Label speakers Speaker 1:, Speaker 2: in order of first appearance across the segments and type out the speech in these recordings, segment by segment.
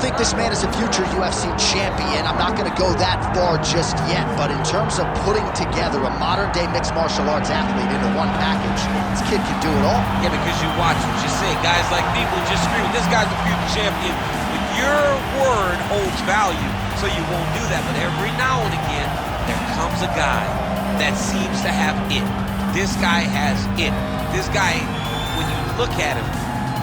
Speaker 1: think this man is a future UFC champion. I'm not going to go that far just yet, but in terms of putting together a modern-day mixed martial arts athlete into one package, this kid can do it all.
Speaker 2: Yeah, because you watch what you say. Guys like me will just scream, this guy's a future champion. But your word holds value, so you won't do that. But every now and again, there comes a guy that seems to have it. This guy has it. This guy, when you look at him,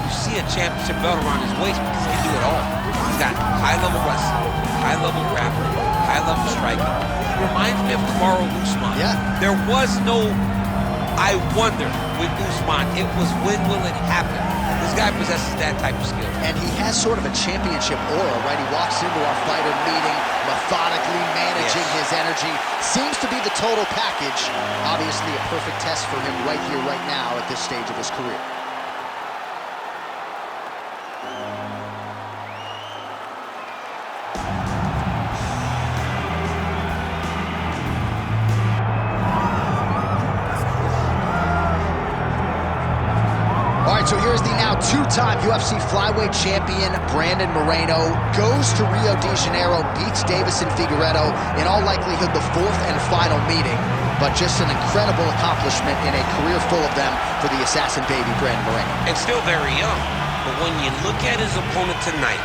Speaker 2: you see a championship belt around his waist because he can do it all. He's got high-level wrestling, high-level grappling, high-level striking. He reminds me of Kamaru Usman.
Speaker 1: Yeah.
Speaker 2: There was no I wonder with Usman. It was when will it happen? This guy possesses that type of skill.
Speaker 1: And he has sort of a championship aura, right? He walks into our fighter meeting, methodically managing his energy. Seems to be the total package. Obviously a perfect test for him right here, right now, at this stage of his career. So here's the now two-time UFC flyweight champion, Brandon Moreno, goes to Rio de Janeiro, beats Davison Figueiredo, in all likelihood the fourth and final meeting, but just an incredible accomplishment in a career full of them for the assassin baby, Brandon Moreno.
Speaker 2: And still very young, but when you look at his opponent tonight,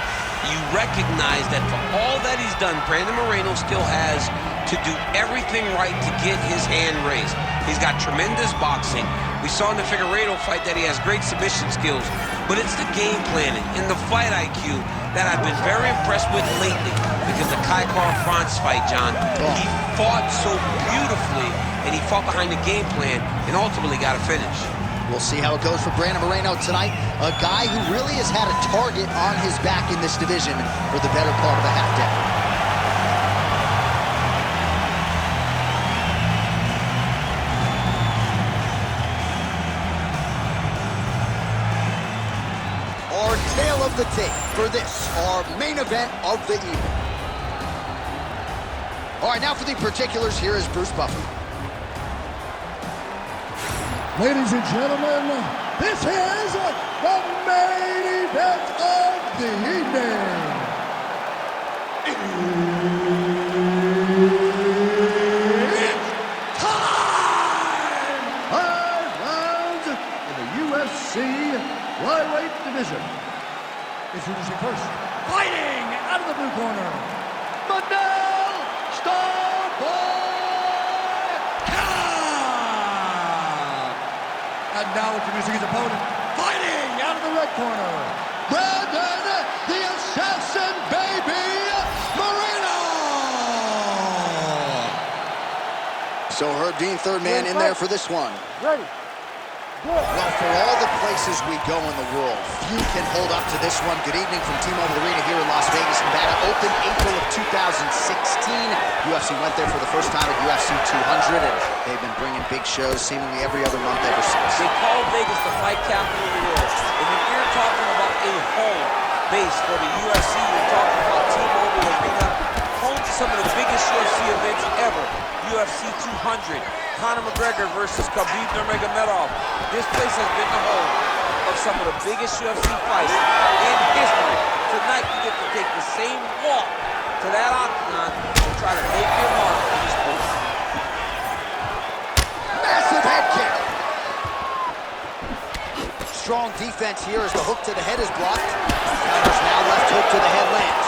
Speaker 2: you recognize that for all that he's done, Brandon Moreno still has to do everything right to get his hand raised. He's got tremendous boxing. We saw in the Figueiredo fight that he has great submission skills, but it's the game planning and the fight IQ that I've been very impressed with lately, because the Kai Kara-France fight, John, he fought so beautifully, and he fought behind the game plan, and ultimately got a finish.
Speaker 1: We'll see how it goes for Brandon Moreno tonight, a guy who really has had a target on his back in this division for the better part of a half-decade. Tale of the tape for this, our main event of the evening. All right, now for the particulars, here is Bruce Buffer.
Speaker 3: Ladies and gentlemen, this is the main event of the evening. It's time! 5 rounds in the UFC flyweight division. Introducing first, fighting out of the blue corner, Manel Kape! And now introducing his opponent, fighting out of the red corner, Brandon the Assassin Baby Moreno!
Speaker 1: So Herb Dean, third man in there for this one.
Speaker 3: Ready.
Speaker 1: Well, for all the places we go in the world, few can hold up to this one. Good evening from T-Mobile Arena here in Las Vegas, Nevada. Opened April of 2016. UFC went there for the first time at UFC 200, and they've been bringing big shows seemingly every other month ever since.
Speaker 2: They call Vegas the fight capital of the world. And if you're talking about a home base for the UFC, you're talking about T-Mobile Arena, home to some of the biggest UFC events ever. UFC 200. Conor McGregor versus Khabib Nurmagomedov. This place has been the home of some of the biggest UFC fights in history. Tonight you get to take the same walk to that octagon and try to make your mark in this sport.
Speaker 1: Massive head kick. Strong defense here as the hook to the head is blocked. Counters now, left hook to the head lands.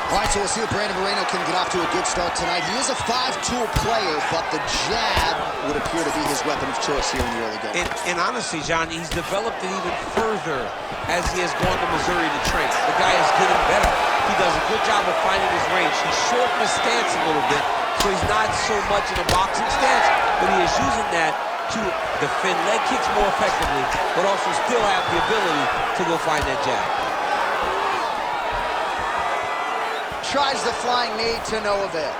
Speaker 1: All right, so we'll see if Brandon Moreno can get off to a good start tonight. He is a 5-tool player, but the jab would appear to be his weapon of choice here in the early going.
Speaker 2: And honestly, John, he's developed it even further as he has gone to Missouri to train. The guy is getting better. He does a good job of finding his range. He's shortened his stance a little bit, so he's not so much in a boxing stance, but he is using that to defend leg kicks more effectively, but also still have the ability to go find that jab.
Speaker 1: Tries the flying knee to no avail.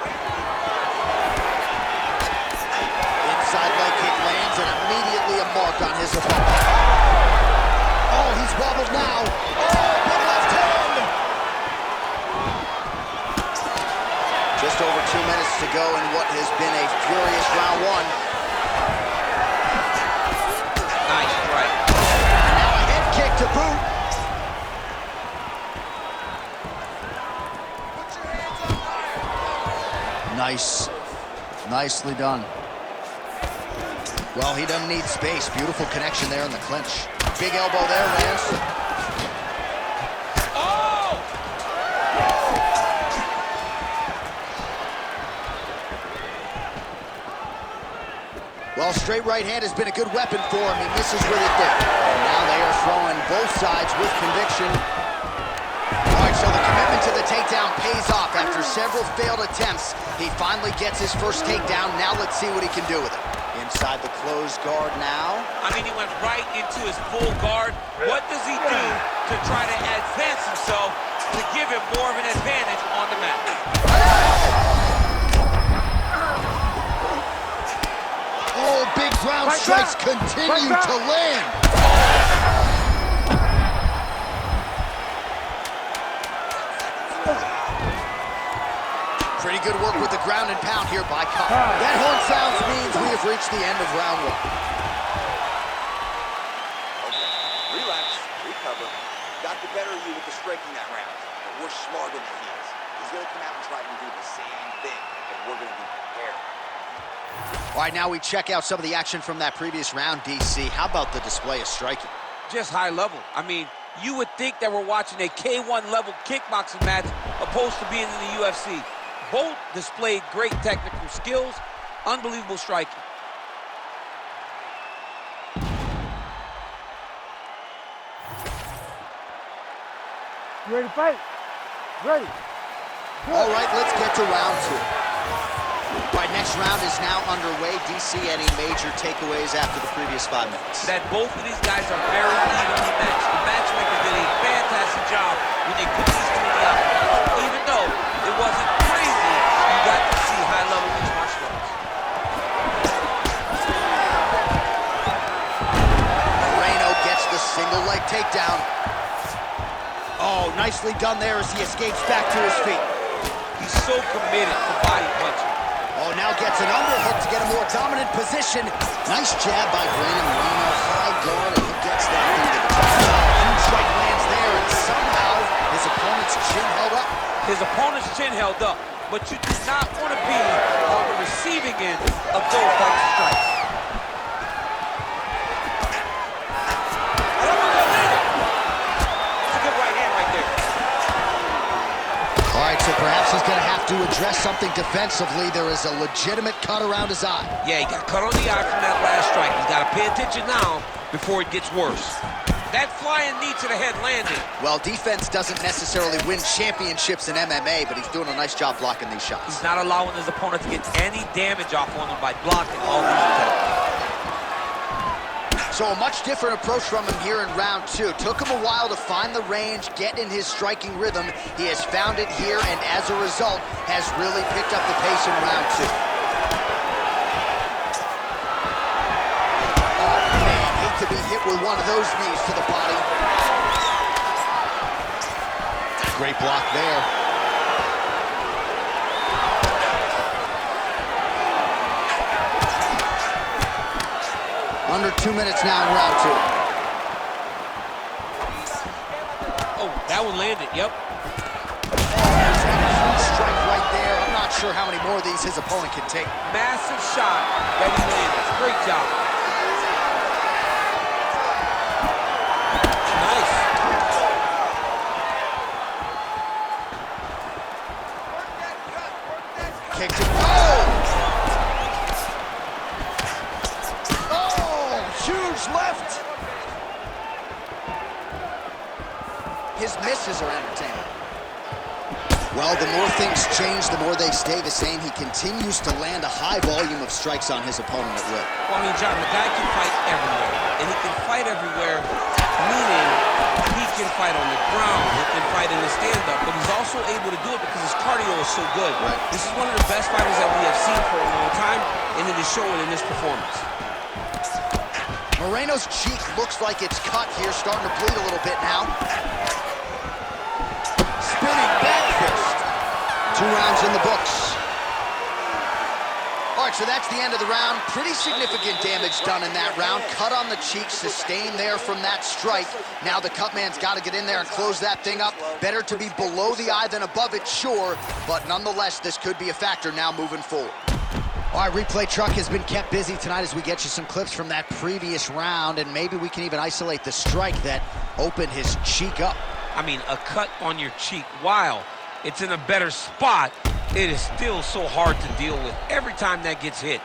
Speaker 1: Inside leg kick lands and immediately a mark on his opponent. Oh, he's wobbled now. Oh, big left hand. Just over 2 minutes to go in what has been a furious round one.
Speaker 2: Nice strike.
Speaker 3: to boot.
Speaker 1: Nice. Nicely done. Well, he doesn't need space. Beautiful connection there in the clinch. Big elbow there, Lance.
Speaker 2: Oh!
Speaker 1: Well, straight right hand has been a good weapon for him. He misses with it there. And now they are throwing both sides with conviction. All right, so the commitment to the takedown pays off. After several failed attempts, he finally gets his first takedown. Now let's see what he can do with it. Inside the closed guard now.
Speaker 2: I mean, he went right into his full guard. What does he do to try to advance himself to give him more of an advantage on the mat?
Speaker 1: Oh, big ground strikes continue to land. Pretty good work with the ground and pound here by Kape. That horn sounds means we have reached the end of round one.
Speaker 4: Okay, relax, recover. Got the better of you with the striking that round, but we're smarter than he is. He's going to come out and try to do the same thing, and we're going to be prepared.
Speaker 1: All right, now we check out some of the action from that previous round, DC. How about the display of striking?
Speaker 2: Just high level. I mean, you would think that we're watching a K1 level kickboxing match opposed to being in the UFC. Both displayed great technical skills, unbelievable striking.
Speaker 5: You ready to fight? Ready.
Speaker 1: All right, let's get to round two. All right, next round is now underway. DC, any major takeaways after the previous 5 minutes?
Speaker 2: That both of these guys are very evenly matched. The matchmaker did a fantastic job when they put these two in the octagon. Even though it wasn't crazy, you got to see high-level mixed martial arts.
Speaker 1: Moreno gets the single leg takedown. Oh, nicely done there as he escapes back to his feet.
Speaker 2: He's so committed to body punching.
Speaker 1: Oh, now gets an underhook to get a more dominant position. Nice jab by Brandon Moreno. High guard, and he gets that thing to the top. Huge strike lands there, and somehow his opponent's chin held up.
Speaker 2: His opponent's chin held up, but you do not want to be on the receiving end of those types of strikes. That's a good right hand right there.
Speaker 1: All right, so perhaps he's going to have to address something defensively. There is a legitimate cut around his eye.
Speaker 2: Yeah, he got cut on the eye from that last strike. He's got to pay attention now before it gets worse. That flying knee to the head landed.
Speaker 1: Well, defense doesn't necessarily win championships in MMA, but he's doing a nice job blocking these shots.
Speaker 2: He's not allowing his opponent to get any damage off on him by blocking all these attacks.
Speaker 1: So a much different approach from him here in round two. Took him a while to find the range, get in his striking rhythm. He has found it here, and as a result, has really picked up the pace in round two. To be hit with one of those knees to the body. Great block there. Under 2 minutes now in round two.
Speaker 2: Oh, that one landed, yep.
Speaker 1: Strike right there. I'm not sure how many more of these his opponent can take.
Speaker 2: Massive shot that he landed. Great job.
Speaker 1: Kicked it. Oh! Oh! Huge left! His misses are entertaining. Well, the more things change, the more they stay the same. He continues to land a high volume of strikes on his opponent at will.
Speaker 2: Well, I mean, John, the guy can fight everywhere. And he can fight everywhere, meaning he can fight on the ground, he can fight in the stand-up, but he's also able to do it because his cardio is so good.
Speaker 1: Right.
Speaker 2: This is one of the best fighters that we have seen for a long time, and it is showing in this performance.
Speaker 1: Moreno's cheek looks like it's cut here, starting to bleed a little bit now. Spinning back fist. 2 rounds in the books. All right, so that's the end of the round. Pretty significant damage done in that round. Cut on the cheek, sustained there from that strike. Now the cut man's got to get in there and close that thing up. Better to be below the eye than above it, sure, but nonetheless, this could be a factor now moving forward. All right, replay truck has been kept busy tonight as we get you some clips from that previous round, and maybe we can even isolate the strike that opened his cheek up.
Speaker 2: I mean, a cut on your cheek, while it's in a better spot, it is still so hard to deal with. Every time that gets hit,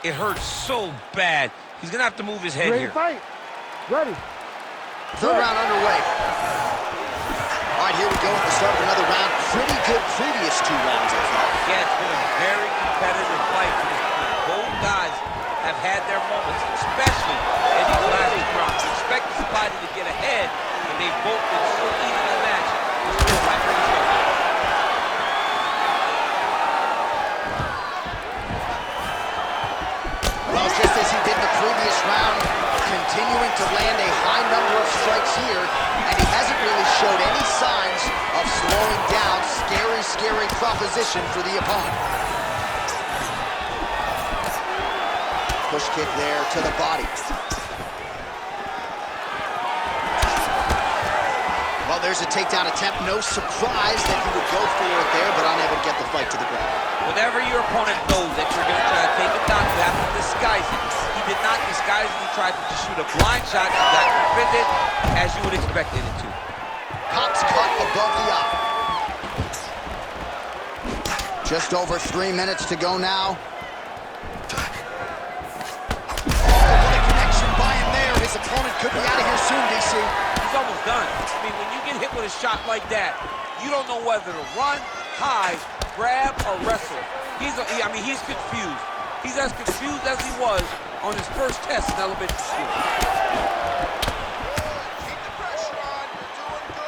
Speaker 2: it hurts so bad. He's gonna have to move his head
Speaker 5: Ready
Speaker 2: here.
Speaker 5: to fight. Ready.
Speaker 1: Third round underway. All right, here we go at the start of another round. Pretty good previous two rounds, I thought.
Speaker 2: Yeah, it's been a very competitive fight for this point. Both guys have had their moments, especially in these last two rounds. You expect somebody to get ahead, and they've both been so evenly matched. It's still right for this one.
Speaker 1: Well, just as he did in the previous round, continuing to land a high number of strikes here, and he hasn't really showed any signs of slowing down. Scary, scary proposition for the opponent. Push kick there to the body. Well, there's a takedown attempt. No surprise that he would go for it there, but unable to get the fight to the ground.
Speaker 2: Whenever your opponent knows that you're going to try to take him down, you have to disguise it. He did not disguise it. He tried to just shoot a blind shot. He got defended as you would expect it to.
Speaker 1: Kape's cut above the eye. Just over 3 minutes to go now. What a connection by him there. His opponent could be out of here soon, DC.
Speaker 2: He's almost done. I mean, when you get hit with a shot like that, you don't know whether to run, hide, grab, or wrestle. He's confused. He's as confused as he was on his first test in elementary school.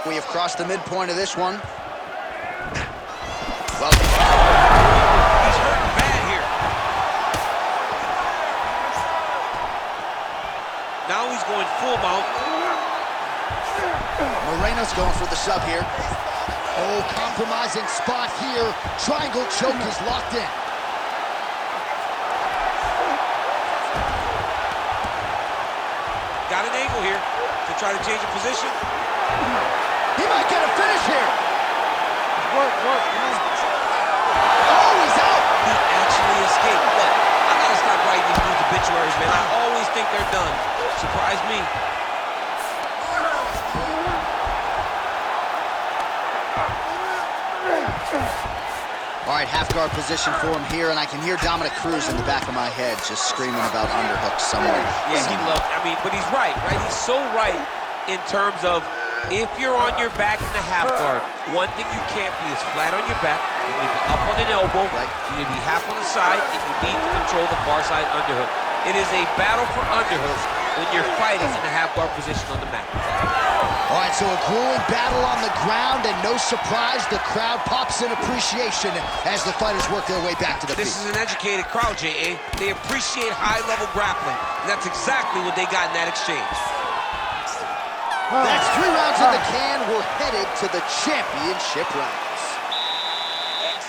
Speaker 1: We have crossed the midpoint of this one. Well,
Speaker 2: he's hurting bad here. Now he's going full mount.
Speaker 1: Moreno's going for the sub here. Oh, compromising spot here. Triangle choke is locked in.
Speaker 2: Got an angle here to try to change the position.
Speaker 1: He might get a finish here.
Speaker 5: Work.
Speaker 1: Oh, he's out.
Speaker 2: He actually escaped. Look, I gotta stop writing these news obituaries, man. I always think they're done. Surprise me.
Speaker 1: All right, half guard position for him here, and I can hear Dominic Cruz in the back of my head just screaming about underhooks somewhere.
Speaker 2: Yeah, he loved, but he's right? He's so right in terms of if you're on your back in the half guard, one thing you can't be is flat on your back. You need to be up on an elbow, right? You need to be half on the side, and you need to control the far side underhook. It is a battle for underhooks when you're fighting in the half guard position on the mat.
Speaker 1: All right, so a grueling battle on the ground, and no surprise, the crowd pops in appreciation as the fighters work their way back to the feet.
Speaker 2: This is an educated crowd, J.A. They appreciate high-level grappling, and that's exactly what they got in that exchange.
Speaker 1: That's 3 rounds in the can. We're headed to the championship rounds.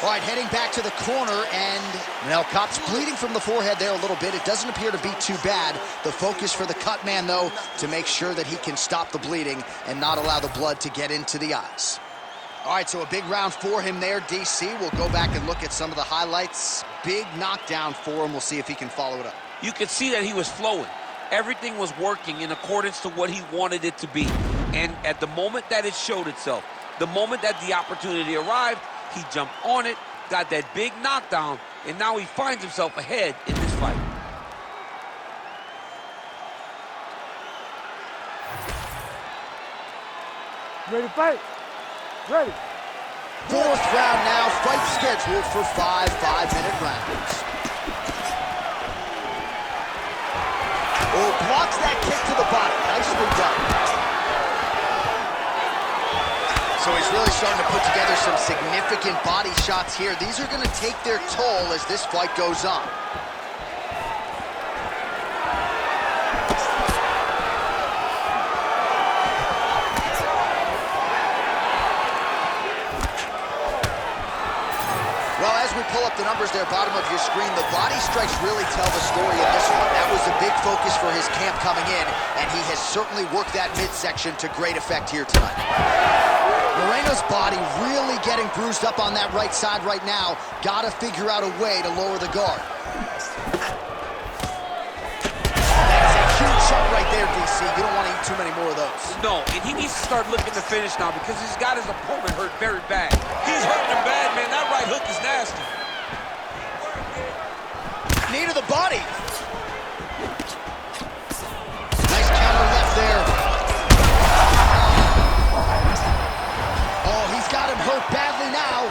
Speaker 1: All right, heading back to the corner, and Manel Kape's bleeding from the forehead there a little bit. It doesn't appear to be too bad. The focus for the cut man, though, to make sure that he can stop the bleeding and not allow the blood to get into the eyes. All right, so a big round for him there, DC. We'll go back and look at some of the highlights. Big knockdown for him. We'll see if he can follow it up.
Speaker 2: You could see that he was flowing. Everything was working in accordance to what he wanted it to be. And at the moment that it showed itself, the moment that the opportunity arrived, he jumped on it, got that big knockdown, and now he finds himself ahead in this fight.
Speaker 5: Ready to fight. Ready.
Speaker 1: 4th round now, fight scheduled for 5 5-minute rounds. Oh, blocks that kick to the body. Nicely done. So he's really starting to put together some significant body shots here. These are going to take their toll as this fight goes on. Well, as as we pull up the numbers there, bottom of your screen, the body strikes really tell the story in this one. That was a big focus for his camp coming in, and he has certainly worked that midsection to great effect here tonight. Moreno's body really getting bruised up on that right side right now. Got to figure out a way to lower the guard. That's a huge shot right there, DC. You don't want to eat too many more of those.
Speaker 2: No, and he needs to start looking to finish now because he's got his opponent hurt very bad. He's hurting him bad, man. That right hook is nasty.
Speaker 1: Knee to the body. Nice counter left there. Oh, he's got him hurt badly now.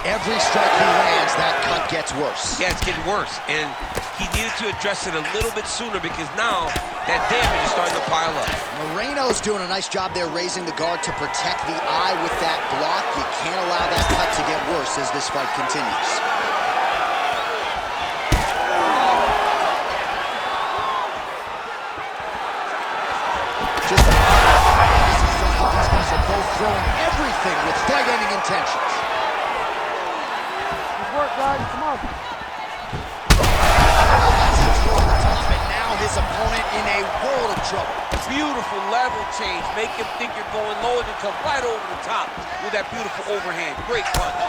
Speaker 1: Every strike he lands, that cut gets worse.
Speaker 2: Yeah, it's getting worse, and he needed to address it a little bit sooner because now that damage is starting to pile up.
Speaker 1: Moreno's doing a nice job there raising the guard to protect the eye with that block. You can't allow that cut to get worse as this fight continues. Just a these guys are both throwing everything with fight-ending intentions.
Speaker 5: Work, guys. Come on.
Speaker 1: And now his opponent in a world of trouble.
Speaker 2: Beautiful level change. Make him think you're going low and then come right over the top with that beautiful overhand. Great punch.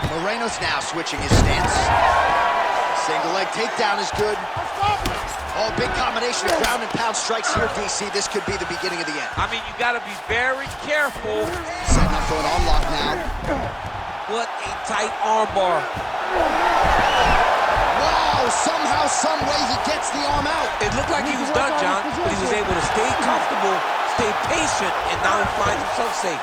Speaker 1: Moreno's now switching his stance. Single leg takedown is good. Oh, big combination of ground and pound strikes here, DC. This could be the beginning of the end.
Speaker 2: I mean, you got to be very careful.
Speaker 1: Setting up for an unlock now.
Speaker 2: What a tight armbar.
Speaker 1: Wow, somehow, some way he gets the arm out.
Speaker 2: It looked like he was done, John, but he was able to stay comfortable, stay patient, and now he finds himself safe.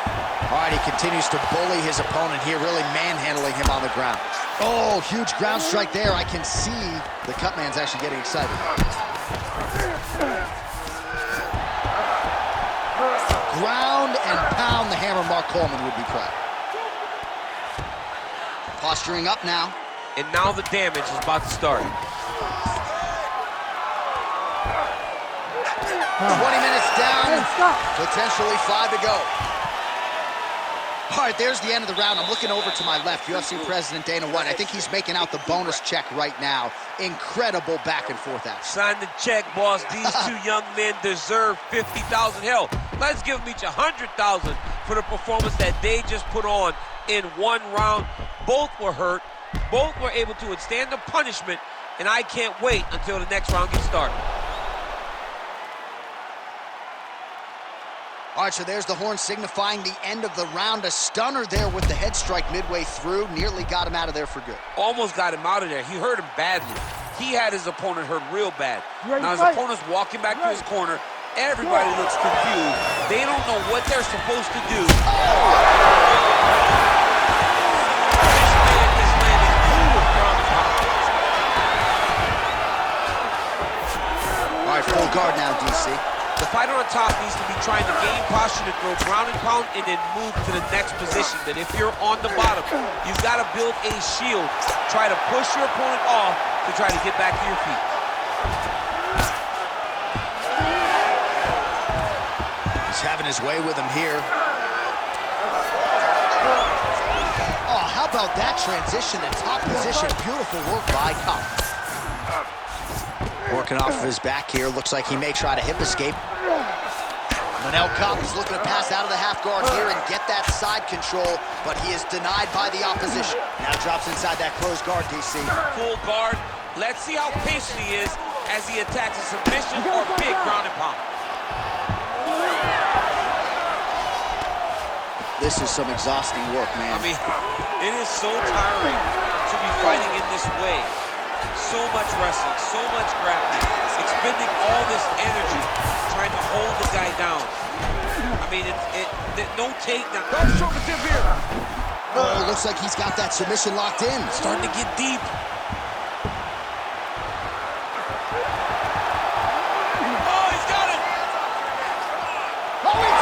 Speaker 1: All right, he continues to bully his opponent here, really manhandling him on the ground. Oh, huge ground strike there. I can see the cut man's actually getting excited. Ground and pound, the hammer. Mark Coleman would be proud. Posturing up now.
Speaker 2: And now the damage is about to start.
Speaker 1: 20 minutes down, potentially 5 to go. All right, there's the end of the round. I'm looking over to my left, UFC President Dana White. I think he's making out the bonus check right now. Incredible back and forth action.
Speaker 2: Sign the check, boss. These two young men deserve $50,000. Hell, let's give them each $100,000 for the performance that they just put on in one round. Both were hurt. Both were able to withstand the punishment, and I can't wait until the next round gets started.
Speaker 1: All right, so there's the horn signifying the end of the round. A stunner there with the head strike midway through. Nearly got him out of there for good.
Speaker 2: Almost got him out of there. He hurt him badly. He had his opponent hurt real bad. Now his opponent's walking back to his corner. Everybody looks confused. They don't know what they're supposed to do.
Speaker 1: All right, full guard now, DC.
Speaker 2: The fighter on top needs to be trying to gain posture to throw ground and pound and then move to the next position. That if you're on the bottom, you've got to build a shield. Try to push your opponent off to try to get back to your feet.
Speaker 1: He's having his way with him here. Oh, how about that transition to top position? Beautiful work by Kape. Working off of his back here. Looks like he may try to hip escape. Manel Kape is looking to pass out of the half guard here and get that side control, but he is denied by the opposition. Now drops inside that closed guard, DC.
Speaker 2: Full guard. Let's see how patient he is as he attacks a submission or big ground and pound.
Speaker 1: This is some exhausting work, man.
Speaker 2: I mean, it is so tiring to be fighting in this way. So much wrestling, so much grappling, expending all this energy trying to hold the guy down. I mean, no takedown.
Speaker 1: Oh, looks like he's got that submission locked in.
Speaker 2: Starting to get deep. Oh, he's got it!
Speaker 1: Oh, he's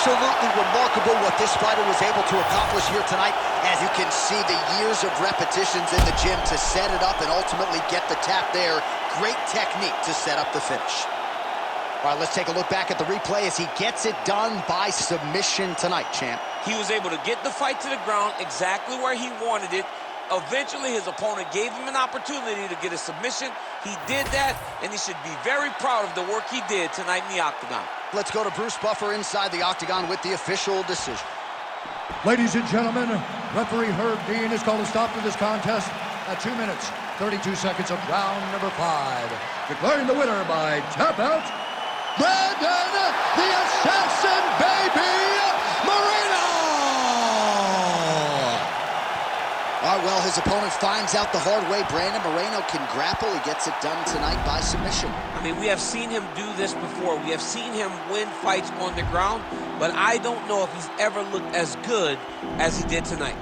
Speaker 1: Absolutely remarkable what this fighter was was able to accomplish here tonight. As you can see, the years of repetitions in the gym to set it up and ultimately get the tap there. Great technique to set up the finish. All right, let's take a look back at the replay as he gets it done by submission tonight, champ.
Speaker 2: He was able to get the fight to the ground exactly where he wanted it. Eventually, his opponent gave him an opportunity to get a submission. He did that, and he should be very proud of the work he did tonight in the octagon.
Speaker 1: Let's go to Bruce Buffer inside the octagon with the official decision.
Speaker 3: Ladies and gentlemen, referee Herb Dean has called a stop to this contest at 2 minutes, 32 seconds of round number 5. Declaring the winner by tap out, Brandon, the Assassin Baby, Moreno!
Speaker 1: All right, well, his opponent finds out the hard way. Brandon Moreno can grapple. He gets it done tonight by submission.
Speaker 2: I mean, we have seen him do this before. We have seen him win fights on the ground, but I don't know if he's ever looked as good as he did tonight.